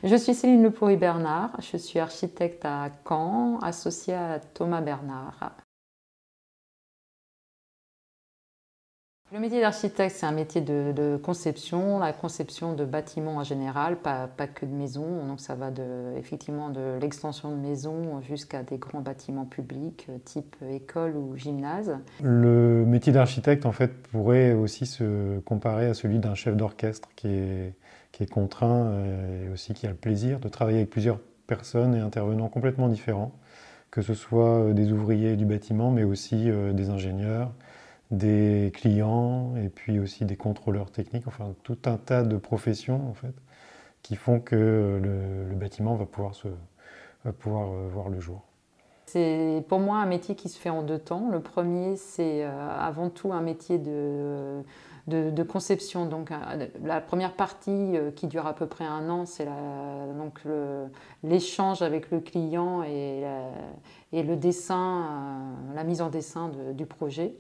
Je suis Céline Lepoury-Bernard, je suis architecte à Caen, associée à Thomas Bernard. Le métier d'architecte, c'est un métier de conception, la conception de bâtiments en général, pas que de maisons. Donc ça va effectivement de l'extension de maisons jusqu'à des grands bâtiments publics, type école ou gymnase. Le métier d'architecte, en fait, pourrait aussi se comparer à celui d'un chef d'orchestre qui est contraint et aussi qui a le plaisir de travailler avec plusieurs personnes et intervenants complètement différents, que ce soit des ouvriers du bâtiment, mais aussi des ingénieurs, des clients et puis aussi des contrôleurs techniques, enfin tout un tas de professions en fait, qui font que le bâtiment va pouvoir voir le jour. C'est pour moi un métier qui se fait en deux temps. Le premier, c'est avant tout un métier de conception. Donc la première partie qui dure à peu près un an, c'est l'échange avec le client et le dessin, la mise en dessin du projet.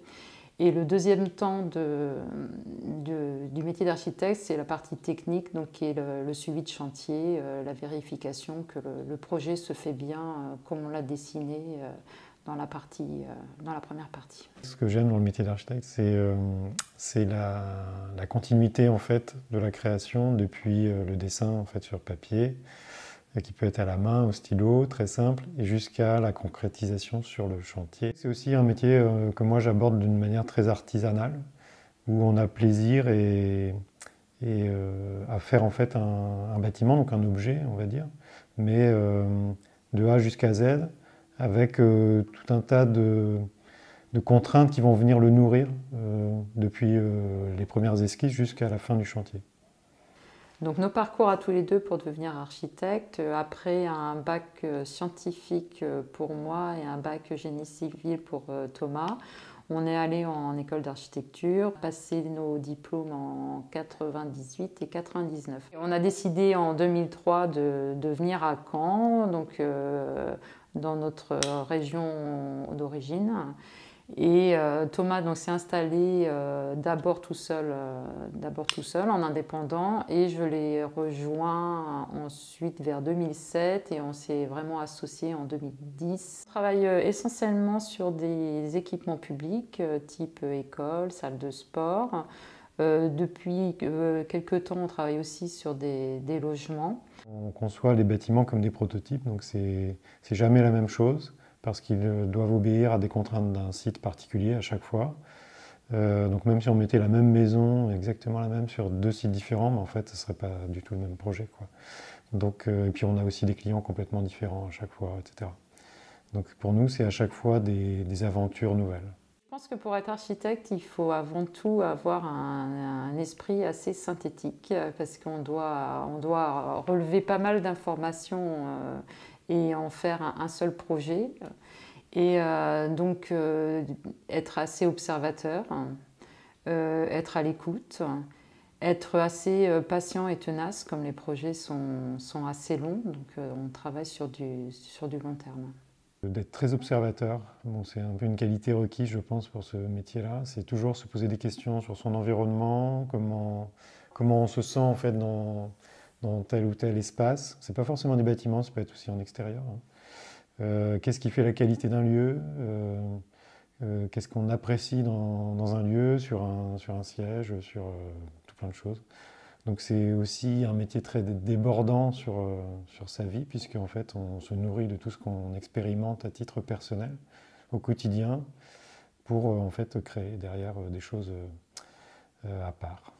Et le deuxième temps du métier d'architecte, c'est la partie technique, donc qui est le suivi de chantier, la vérification que le projet se fait bien comme on l'a dessiné dans la première partie. Ce que j'aime dans le métier d'architecte, c'est la continuité en fait de la création depuis le dessin en fait sur papier, qui peut être à la main, au stylo, très simple, et jusqu'à la concrétisation sur le chantier. C'est aussi un métier que moi j'aborde d'une manière très artisanale, où on a plaisir à faire en fait un bâtiment, donc un objet, on va dire, mais de A jusqu'à Z, avec tout un tas de contraintes qui vont venir le nourrir depuis les premières esquisses jusqu'à la fin du chantier. Donc nos parcours à tous les deux pour devenir architecte, après un bac scientifique pour moi et un bac génie civil pour Thomas, on est allé en école d'architecture, passer nos diplômes en 98 et 99. On a décidé en 2003 de venir à Caen, donc dans notre région d'origine. Et Thomas s'est installé d'abord tout seul en indépendant, et je l'ai rejoint ensuite vers 2007 et on s'est vraiment associés en 2010. On travaille essentiellement sur des équipements publics type école, salle de sport. Depuis quelques temps, on travaille aussi sur des logements. On conçoit les bâtiments comme des prototypes, donc c'est jamais la même chose, parce qu'ils doivent obéir à des contraintes d'un site particulier à chaque fois. Donc même si on mettait la même maison, exactement la même, sur deux sites différents, mais en fait, ce ne serait pas du tout le même projet, quoi. Donc, et puis on a aussi des clients complètement différents à chaque fois, etc. Donc pour nous, c'est à chaque fois des aventures nouvelles. Je pense que pour être architecte, il faut avant tout avoir un esprit assez synthétique parce qu'on doit relever pas mal d'informations et en faire un seul projet. Et donc être assez observateur, être à l'écoute, être assez patient et tenace comme les projets sont assez longs, donc on travaille sur du long terme. D'être très observateur, bon, c'est un peu une qualité requise, je pense, pour ce métier-là. C'est toujours se poser des questions sur son environnement, comment on se sent en fait dans tel ou tel espace. C'est pas forcément des bâtiments, ça peut être aussi en extérieur, hein. Qu'est-ce qui fait la qualité d'un lieu, qu'est-ce qu'on apprécie dans un lieu, sur un siège, sur tout plein de choses. Donc c'est aussi un métier très débordant sur sa vie, puisque en fait on se nourrit de tout ce qu'on expérimente à titre personnel au quotidien pour en fait créer derrière des choses à part.